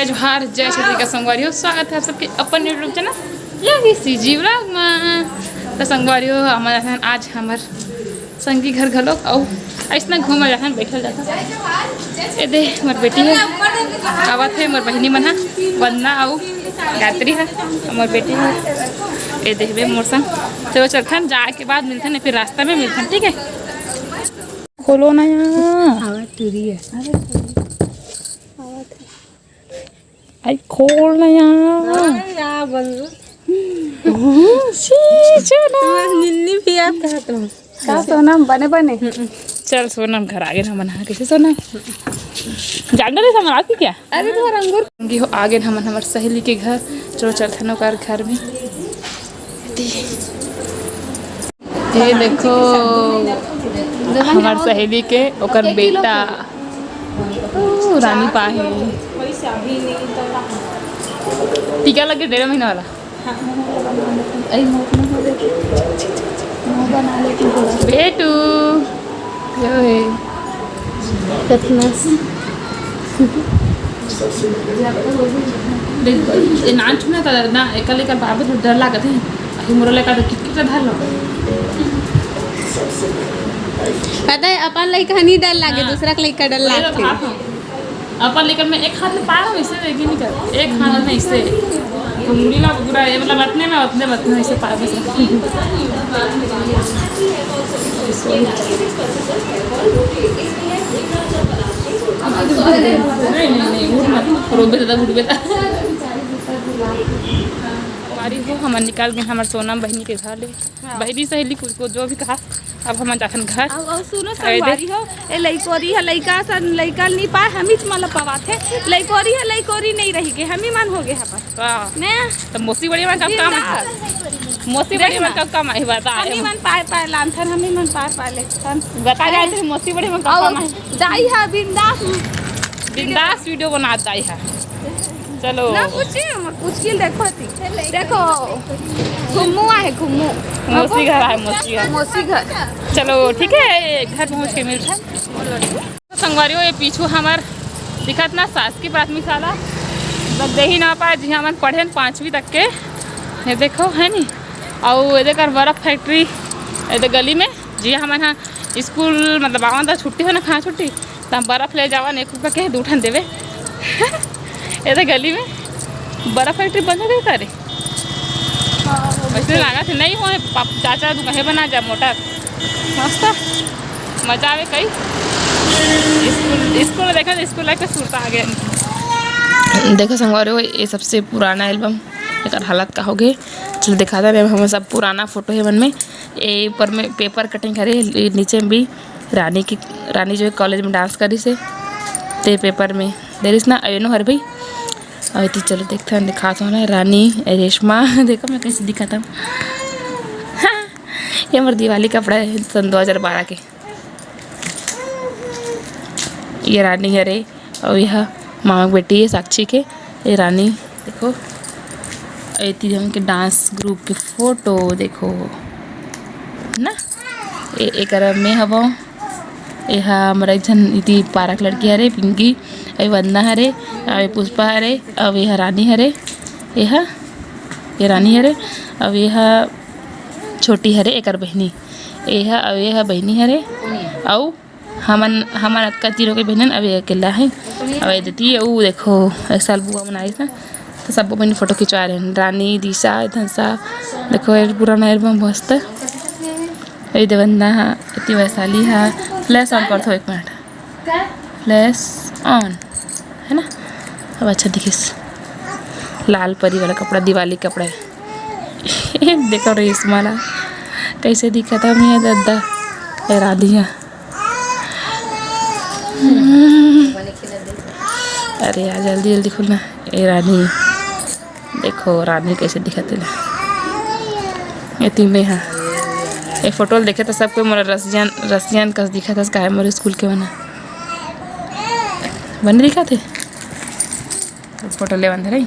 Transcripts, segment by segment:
जोहार जय श्री का संगवारी स्वागत है आप सबके अपन यूट्यूब चैनल लगी सीजी व्लॉग में। तो संगवारी हमारे आज हमार संगी घर घलो और ऐसा घूम जाता बैठल जाता। ये दे मोर बेटी है आवत है, मोर बहनी मन है वंदना और गायत्री है, मोर बेटी है। ये देखबे मोर संग चलो चलथन जाए के बाद मिलते हैं, फिर रास्ता में मिलते हैं, ठीक है। खोलो ना यहाँ आई खोल ना यहाँ भी आता है तुम का सोनम बने बने चल सोनम घर आगे ना मना कैसे सोनम जान डले सामान आती क्या। अरे तो अंगूर हो आगे हम हमार सहेली के घर चलो चलते हैं ओकर घर में। ये देखो हमार सहेली के ओकर बेटा रानी पा है टीका लगे 1.5 महीना वाला बेटू नाच में ना एक बाबे थोड़ा डर लागत है मोर लेका तो कितना धर लो पता है अपन लइका नहीं डर लागे दूसरा के लइका डर लागते अपन लेकर में एक हाथ में पार वैसे लेके नहीं कर एक हाथ में इससे घुंगली ना पूरा ये मतलब बतने में बतने ऐसे पार वैसे नहीं उठ मत रोबे दादा उठ बेटा हमारी हो हम निकाल गए हमारे सोनम बहनी के घर ले बहनी सहेली को जो भी कहा। अब हम जाथन घर और सुनो संगवारी हो ए लइकोरी है लइका सन लइका नहीं पाए हम ही मतलब पवाथे लइकोरी है लइकोरी नहीं रही के हम ही मन हो गए हपर ने तो मोसी बड़ी मन कब काम है मोसी बड़ी मन कब काम है बता हम ही मन पाए लांथन हम ही मन पाए ले बता जाए थे मोसी बड़ी मन कब काम है जाई है बिंदास वीडियो बना जाई है चलो ना कुछ देखो घुम्मू है घुम्मू मौसी घर है मौसी घर चलो ठीक है घर पहुँच के मिलते हैं। संगवारियों ये पीछू हमार दिखत ना शासकीय प्राथमिक शाला मतलब दे ही ना पाए जी हम पढ़े 5वीं तक के ये देखो है नी और ये देख बर्फ फैक्ट्री ये गली में जी हम स्कूल मतलब आवन तो छुट्टी हो ना कहाँ छुट्टी तो हम बर्फ ले जावन 1 रुपया के 2 ठन देवे ये गली में बर्फ फैक्ट्री बंद हो गई करे वैसे लगा थे नहीं हो चाचा तू कहीं बना जा मोटर मस्त मजा आवे कई स्कूल देखा स्कूल लाइफ सुरता आ गया। देखो संगवारी हो ये सबसे पुराना एल्बम एक हालत का हो गए चलो दिखा था हमें सब पुराना फोटो है मन में ये ऊपर में पेपर कटिंग करे नीचे में भी रानी जो है कॉलेज में डांस करी से ते पेपर में देर ना अयनो हर भाई और तो चलो देखते हैं दिखाता हूँ ना रानी रेशमा देखो मैं कैसे दिखाता हूँ। हाँ, ये हमारे दिवाली कपड़ा है सन 2012 के ये रानी है रे और यह मामा की बेटी है साक्षी के ये रानी देखो ये हम के डांस ग्रुप के फोटो देखो ना एक में हवा यह हमारा एक जन इति पारक लड़की हरे पिंकी अ वंदना हरे अ पुष्पा हरे अब यह रानी हरे ये रानी हरे अब यह छोटी हरे एक बहनी यह बहनी हरे और हमन अक्का तीनों के बहनन अब अकेला है अब देती वो देखो एक साल बुआ बनाई था तो सब बहनी फोटो खिंचवा रहे हैं रानी दिशा धनसा देखो एक पुराना एल्बम मस्त ये देवंदा हाँ इतनी वैशाली है फ्लैश ऑन कर दो 1 मिनट फ्लैश ऑन है ना अब अच्छा दिखिस लाल परी वाला कपड़ा दिवाली कपड़ा है देखो रेशमाला कैसे दिखा था मैं दादा राधिया अरे यार जल्दी जल्दी खुलना ये रानी देखो रानी कैसे दिखाते ये तीन में हाँ ये फोटो देखे तो सबको मोर रसियन कस दिखा था का मोर स्कूल के बने दिखा थे फोटो ले बंद रही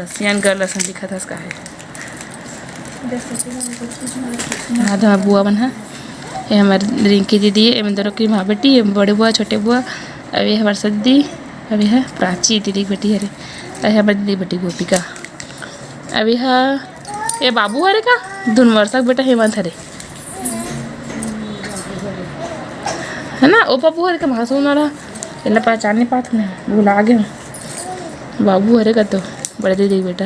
रसियन गर्ल रसन दिखा था उसका है हाँ बुआ बना ये हमारी रिंकी दीदी है दोनों की माँ बेटी है बड़े बुआ छोटे बुआ अभी हमारे सदी अभी है प्राची दीदी बेटी हरे अभी हमारी दीदी बेटी गोपिका अभी है ये बाबू हरे का धुन वर्षक बेटा हेमंत हरे है ना ओ बाबू हरे का भाषण वाला इतना पहचान नहीं पाता मैं भुला गया बाबू हरे का तो बड़े दीदी बेटा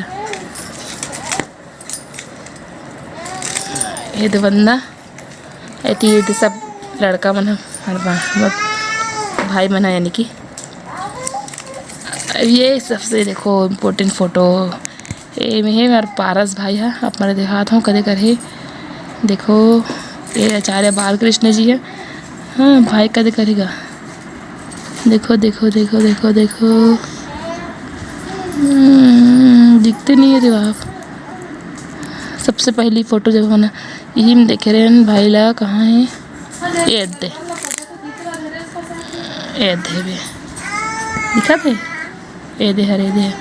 ये तो बंदा ऐती ये तो सब लड़का मन हर भाई मन है यानी कि ये सबसे देखो इम्पोर्टेंट फ़ोटो ये में है मेरे पारस भाई है आप मेरे दिखाता हूँ कदे करे देखो ये आचार्य बालकृष्ण जी है हाँ भाई कदे करेगा देखो देखो देखो देखो देखो दिखते नहीं है रे आप सबसे पहली फ़ोटो जब मैंने यही में देखे रहे हैं भाई ला कहाँ है ये दे भी दिखा थे ये दे हरे दे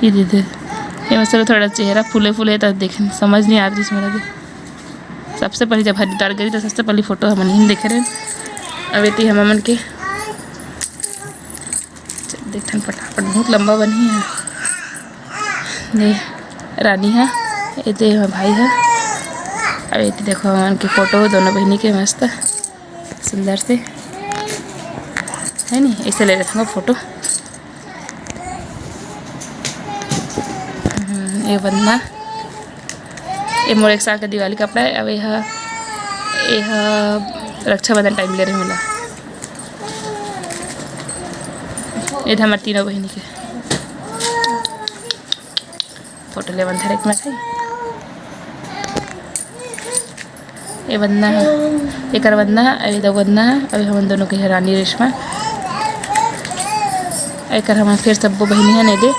ये दे ये मतलब थोड़ा चेहरा फूले फूले तब देख समझ नहीं आ रही इसमें मेरा सबसे पहले जब हरिद्वार गई तो सबसे पहली फ़ोटो हम नहीं देख रहे हैं अब ये हम मन के देखन फटाफट बहुत लंबा बनी है ये रानी है ये दे भाई है अब ये देखो हम की फ़ोटो दोनों बहनी के मस्त सुंदर से है नहीं ऐसे ले रखूँगा फ़ोटो ये बंदा ये मोर 1 साल का दिवाली कपड़ा है अब यह रक्षाबंधन टाइम ले रहे मिला ये था हमारे तीनों बहनी के फोटो ले बंधा एक मिनट है ये बंदा है एक बंदा है अभी दो बंदा है अभी हम दोनों के रानी रेशमा एक हम फिर सब बहनी है नहीं दे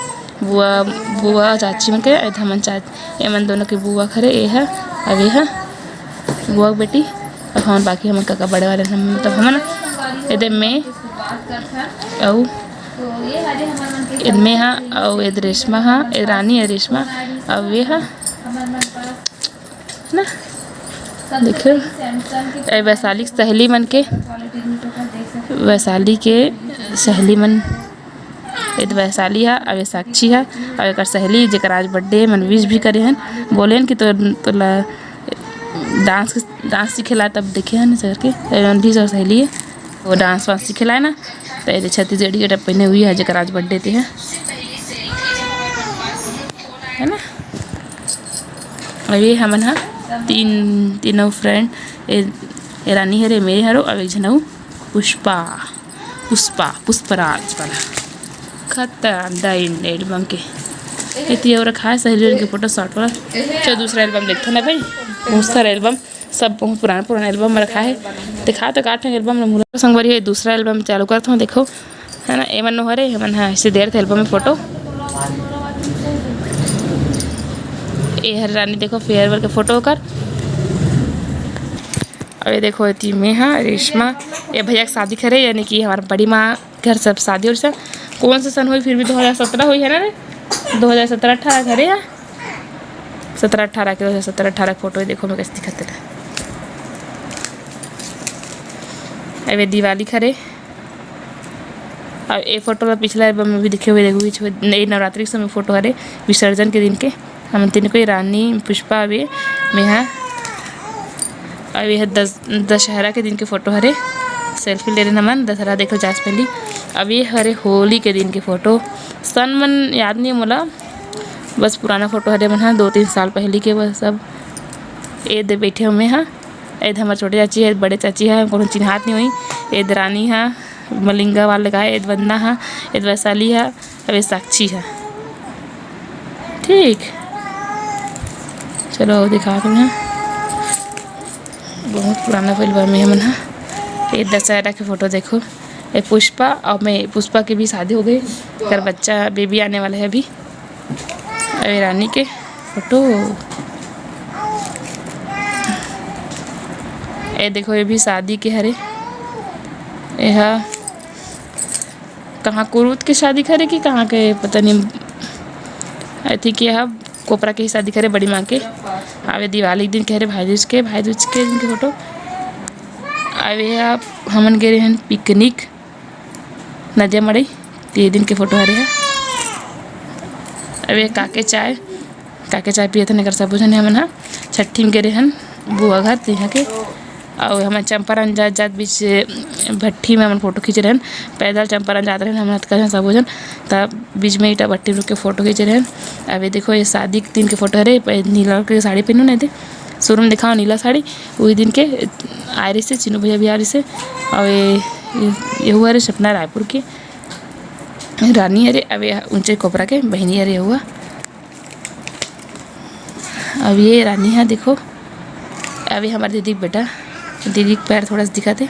बुआ बुआ चाची मन के हम चाची मन दोनों की बुआ खरे ये है अब ये है बुआ बेटी और हम बाकी हम काका बड़े वाले मतलब हम ये में और इनमें हाँ और ये रेशमा हाँ ये रानी है रेशमा अब ये है ना देखो ये वैशाली सहेली मन के वैशाली के सहेली मन ये तो वैशाली है अब ये साक्षी है अब एक सहेली जर आज बर्थडे मन विश भी करे हैं बोले कि तो डांस सिखेला तब देखे हैं सर के भी सब सहेली है वो डांस वांस सिखेला है ना तो ये छत्तीसगढ़ी के टप पहने हुई है जर आज बर्थडे थे है ना अभी हमन हा तीनों फ्रेंड ये रानी हरे मेरे हरो अब एक जनऊ पुष्पराज वाला खतरा एल्बम के इतनी और रखा है सहेली के फोटो शॉट वाला चलो दूसरा एल्बम देखते ना भाई बहुत सारा एल्बम सब बहुत पुराना एल्बम में रखा है दिखा तो काट एल्बम में मुरा संगवारी है दूसरा एल्बम चालू करता हूँ देखो है ना एमन नो हरे एमन हाँ ऐसे देर थे एल्बम में फ़ोटो ये हर रानी देखो फेयरवेल के फ़ोटो कर और ये देखो इतनी में हाँ रेशमा ये भैया की शादी करे यानी कि हमारी बड़ी माँ घर सब शादी और सब कौन सा सन हुई फिर भी 2017 हुई है ना रे 2017-18 घरे है 17-18 के 2017-18 फोटो देखो मैं कैसे दिखाते थे अभी दिवाली खरे और ये फोटो पिछला एल्बम में भी दिखे हुए देखो नई नवरात्रि के समय फ़ोटो हरे विसर्जन के दिन के हम तीन को रानी पुष्पा अभी में है अभी है दशहरा के दिन के फ़ोटो हरे सेल्फी ले रहे मन दशहरा देखो जांच पहली अभी हरे होली के दिन के फ़ोटो सन मन याद नहीं मोला बस पुराना फ़ोटो हरे मन हाँ 2-3 साल पहले के बस सब ये दे बैठे हुए हाँ ये हमारे छोटे चाची है बड़े चाची है को चिन्हात नहीं हुई ये रानी है मलिंगा वाले का है वंदना है ये वैशाली है अब ये साक्षी है ठीक चलो दिखा तुम्हें बहुत पुराना फिल्म में मन है ये दशहरा की फ़ोटो देखो ये पुष्पा और मैं पुष्पा की भी शादी हो गई कर बच्चा बेबी आने वाला है अभी अभी रानी के फ़ोटो ये देखो ये भी शादी के हरे यह कहाँ कुरूत की शादी करे कि कहाँ के पता नहीं आई थिंक यह कोपरा की शादी करे बड़ी माँ के आवे दिवाली दिन कह रहे भाई दूज के दिन के फोटो आवे आप हमन गए हैं पिकनिक नदिया मड़ई 3 दिन के फोटो हरे है। अब ये काके चाय पिए थे नगर सब जन हमन हा छठी में गे हन बुआ घर तिहा के। और हम चंपारण जात बीच भट्ठी में हम फोटो खींच रहे हैं। पैदल चंपारण जाते रहे हम कर सब जन तब बीच में ईटा भट्टी रुक के फोटो खींच रहे हैं। अब ये देखो ये शादी के दिन के फोटो हरे। नीला के साड़ी पहनू नहीं थे शुरू में दिखाओ नीला साड़ी वही दिन के आ रही से चिनू भैया भी आ रही से। और ये हुआ अरे सपना रायपुर की रानी अरे अब ये ऊंचे कोपरा के बहनी अरे हुआ। अब ये रानी है देखो। अभी हमारे दीदी बेटा दीदी के पैर थोड़ा सा दिखा थे।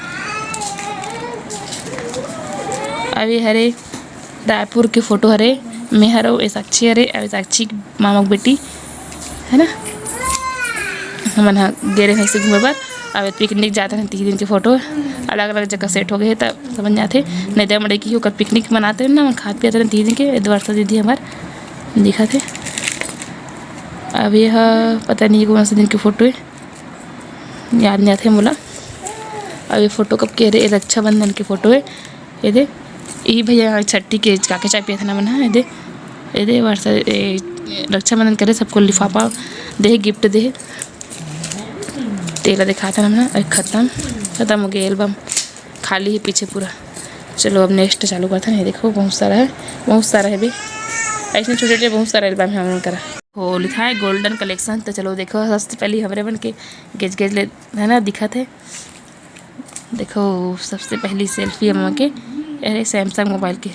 अभी हरे रायपुर के फोटो हरे मैं हरो ए साक्षी हरे। अभी साक्षी की मामा की बेटी है ना हमन हाँ गे रहे से घूमे बार। अब पिकनिक जाते हैं 3 दिन के फोटो अलग अलग जगह सेट हो गए तब समझ जाते नहीं तो मड़े की पिकनिक मनाते हैं ना खाते पियाते हैं 3 दिन के। वर्षा दीदी हमारे दिखा थे। अब यह पता नहीं कौन से दिन की फ़ोटो है याद नहीं आते बोला। अब ये फ़ोटो कब के रहे रक्षाबंधन की फ़ोटो है। ये दे यही भैया छठी के काके चाय पिया था ना मना ये दे वर्षा रक्षाबंधन करे सबको लिफाफा दे गिफ्ट दे तेला दिखा था ना मना। ख़त्म हो गया एल्बम खाली है पीछे पूरा। चलो अब नेक्स्ट चालू करते हैं। देखो बहुत सारा है भी ऐसे छोटे छोटे बहुत सारा एल्बम है हम करा हो लिखा है गोल्डन कलेक्शन। तो चलो देखो सबसे पहले हमारे बन के गेज ले है ना दिखा थे। देखो सबसे पहली सेल्फी है मम्मा के अरे सैमसंग मोबाइल के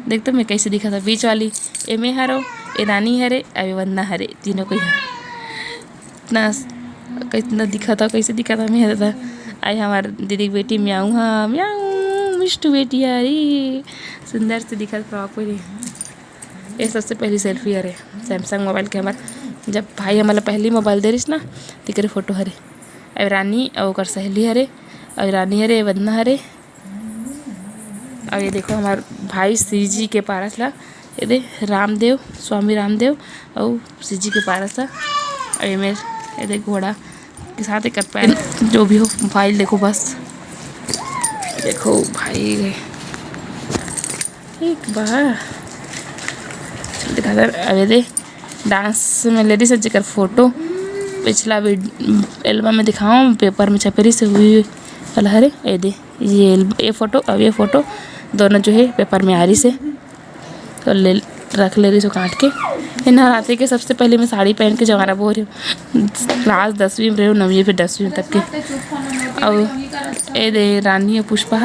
देख तो मैं कैसे दिखा था। बीच वाली ए में हरो ए रानी हरे अभी वंदना हरे तीनों को इतना कितना दिखा था कैसे दिखा था मैं था। आई हमारे दीदी की बेटी म्याऊँ हाँ म्याऊँ मिष्टू बेटी यारी सुंदर से दिखा फ्रॉक पे। ये सबसे पहली सेल्फी हरे सैमसंग मोबाइल के हमारे जब भाई हमारा पहली मोबाइल दे रही ना तिकरे फोटो हरे। अब रानी और कर सहेली हरे और रानी हरे वंदना हरे। और ये देखो हमारे भाई श्री जी के पारस ला ये दे रामदेव स्वामी रामदेव और श्री जी के पारस ला। और ये मेरे ये देख घोड़ा के साथ एक पैर जो भी हो फाइल देखो बस देखो भाई एक बार दिखा दे। अरे दे डांस में लेडीज है जिकर फोटो पिछला एल्बम में दिखाऊँ पेपर में छपेरी से हुई वाला हरे। ये दे ये फ़ोटो अब ये फ़ोटो दोनों जो है पेपर में आ रही से तो रख ले रही सो काट के। इन नवरात्रि के सबसे पहले मैं साड़ी पहन के जवाना बोल रही हूँ क्लास 10वीं में रही हूँ 9वीं फिर 10वीं तक के। और ये दे रानी और पुष्पा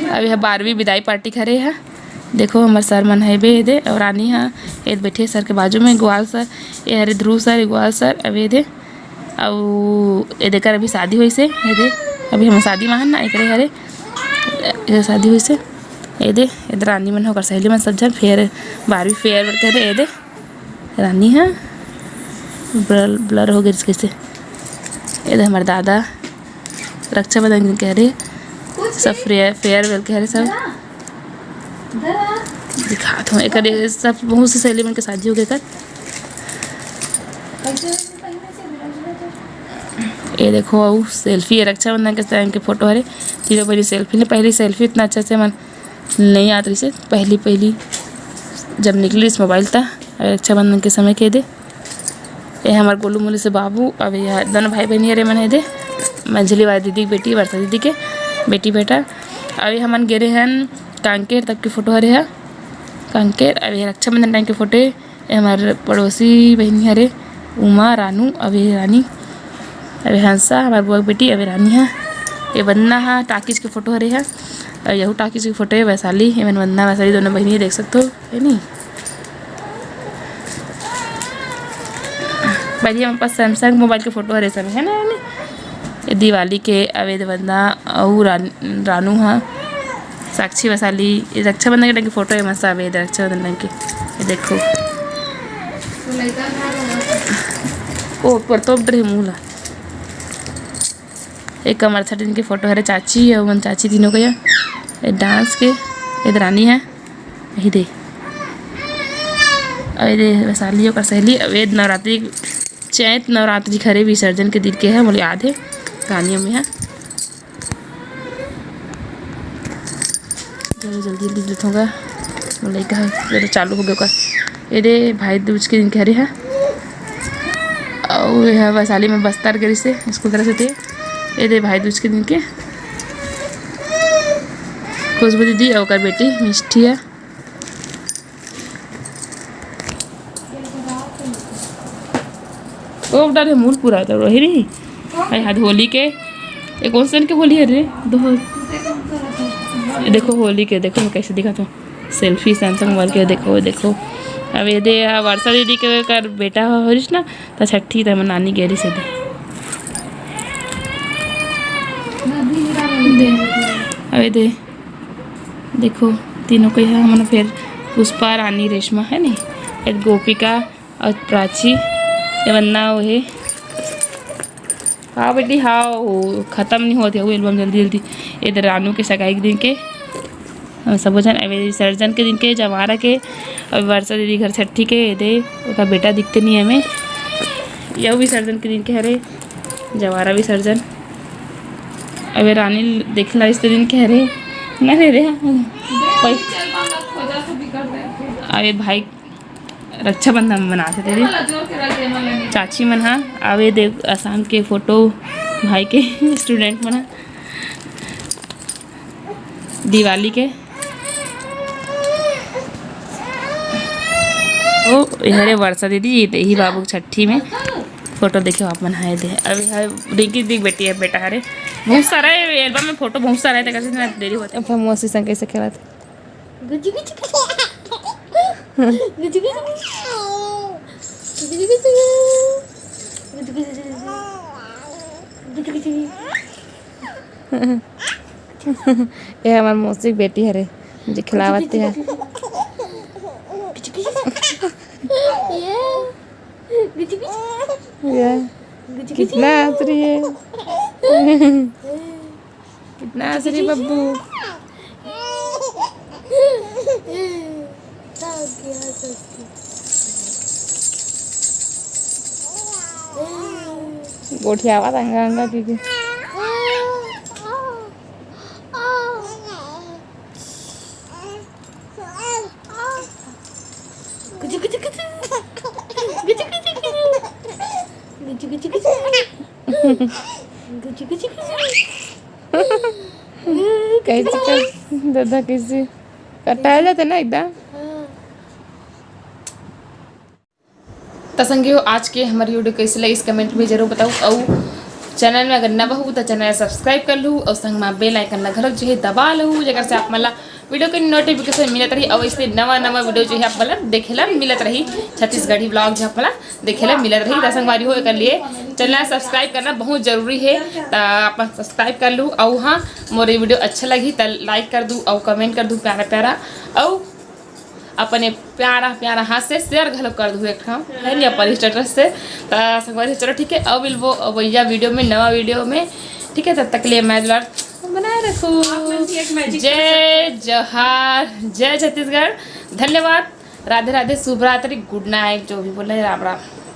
अब यह 12वीं विदाई पार्टी करे है। देखो हमारे सर मन है बे दे और रानी हाँ ये बैठे सर के बाजू में ग्वाल सर ये हरे ध्रुव सर ग्वाल सर अब ये दे और ये देकर अभी शादी हुई से ये दे अभी हम शादी में ना एक हरे शादी हुई से। ये दे इधर रानी मन होकर सहेली मन सब जन फेयर 12वीं फेयर करे ये दे रानी हाँ ब्लर हो गई कैसे। ये दे हमारे दादा रक्षाबंधन कह रहे सब फेयरवेल कह रहे सब दिखाता हूँ एक सब बहुत से सहेली मन के शादी हो गए कर। ये देखो सेल्फी है रक्षाबंधन के टाइम की फ़ोटो हरे तीनों पहली सेल्फी ने पहली सेल्फी इतना अच्छे से मन नहीं आती से पहली जब निकली इस मोबाइल था रक्षाबंधन के समय के दे। ये हमारे गोलू मोलू से बाबू अब यह दोनों भाई बहनी अरे मन है दे मंझली वाली दीदी की बेटी वर्षा दीदी के बेटी बेटा। अभी हमन गे रहे हैं कांकेर तक की फ़ोटो हरे है कांकेर। अभी रक्षाबंधन टाइम की फ़ोटो है हमारे पड़ोसी बहनी हरे उमा रानू अभी रानी अभी हंसा हमारे बुआ की बेटी अभी रानी है। ये वंदना है टाकिज की फ़ोटो हरे है और यहू टाकिज की फ़ोटो है वैशाली ये मैंने वंदना वैशाली दोनों बहनी देख सकते हो है नहीं। भाई हमारे पास सैमसंग मोबाइल की फ़ोटो हरे सब है ना ये दिवाली के अवैध वंदना और रानू हाँ साक्षी वैशाली ये रक्षाबंधन के टाइम की फ़ोटो है मस्त अवैध रक्षाबंधन टाइम की। ये देखो ओ पर तो डरे मुँह एक कमर 13 की फ़ोटो है चाची और मन चाची तीनों को ये डांस के इधर रानी है यही दे अरे वैशाली और सहेली अवैध नवरात्रि चैत नवरात्रि खरे विसर्जन के दिन के है मुझे याद है गानियों में है। चलो जल्दी जल्दी डिलीट होगा लड़का जरा चालू हो गया का ये रे भाई दूज के दिन कह रहे हैं और यह वैशाली में बस्तर गरी से स्कूल तरह से थे ये रे भाई दूज के दिन के खुशबू दीदी और कर बेटी मिष्टी है ओ बेटा रे मूल पूरा तो रही नहीं आई हाथ होली के एक कौन सन के होली है रे दो देखो होली के देखो मैं कैसे दिखाता हूँ सेल्फी सैमसंग मोबाइल के देखो देखो अब ये दे वर्षा दीदी के कर बेटा होरिस ना तो छठी तो नानी गेरी से दे अब ये दे देखो तीनों को यहाँ मैंने फिर पुष्पा रानी रेशमा है नी एक गोपिका और प्राची ये बनना वो है हाँ बेटी हाँ वो ख़त्म नहीं होते वो एल्बम जल्दी जल्दी इधर रानू के सगाई के दिन के सब जन विसर्जन के दिन के जवारा के और वर्षा दीदी घर छठी के दे उसका बेटा दिखते नहीं हमें यह विसर्जन के दिन के हरे जवारा विसर्जन अब रानी देखला इस दिन के हरे ना रे अरे भाई रक्षाबंधन मनाते थे रे चाची मन हाँ आवे देव आसाम के फोटो भाई के स्टूडेंट मना दिवाली के ओ हरे वर्षा दीदी ही बाबू छठी में फोटो देखो आप मनाए दे अभी रिंकी दिख बेटी है बेटा हरे बहुत सारा है एल्बम में फोटो बहुत सारा है कैसे देरी होता है मौसी संग कैसे खेला था ये हमारी मौसी की बेटी है रे मुझे खिलावती है कितना हंस रही है कितना हंस रही बब्बू गोठिया आवाज अंगा अंगा की कैसे कर दादा कैसे कटाया जाता ना एकदम तो संगियो आज के हमारी वीडियो कैसे लगी इस कमेंट में जरूर बताओ और चैनल में अगर नवा हो तो चैनल सब्सक्राइब कर लूँ और संग में बेल आइकन ला घर जो है दबा लूँ जगह से आप मला वीडियो के नोटिफिकेशन मिलत रही और इसलिए नवा नवा वीडियो जो है आप मला देखेला मिलत रही छत्तीसगढ़ी ब्लॉग जो आप मला देखेला मिलत रही तो संगवारी हो कर लिए चैनल सब्सक्राइब करना बहुत जरूरी है तो आप सब्सक्राइब कर लूँ और हाँ मोरी वीडियो अच्छा लगी तो लाइक कर दूँ और कमेंट कर दूँ प्यारा प्यारा और अपने प्यारा प्यारा हाथ से शेयर घलो कर दूँ एक है नहीं अपन स्टेटस से तो संगवारी चलो ठीक है अब वो भैया वीडियो में नवा वीडियो में ठीक है तब तक लिए मैं बनाए रखूँ जय जोहार जय छत्तीसगढ़ धन्यवाद राधे राधे शुभ रात्रि गुड नाइट जो भी बोले राम राम।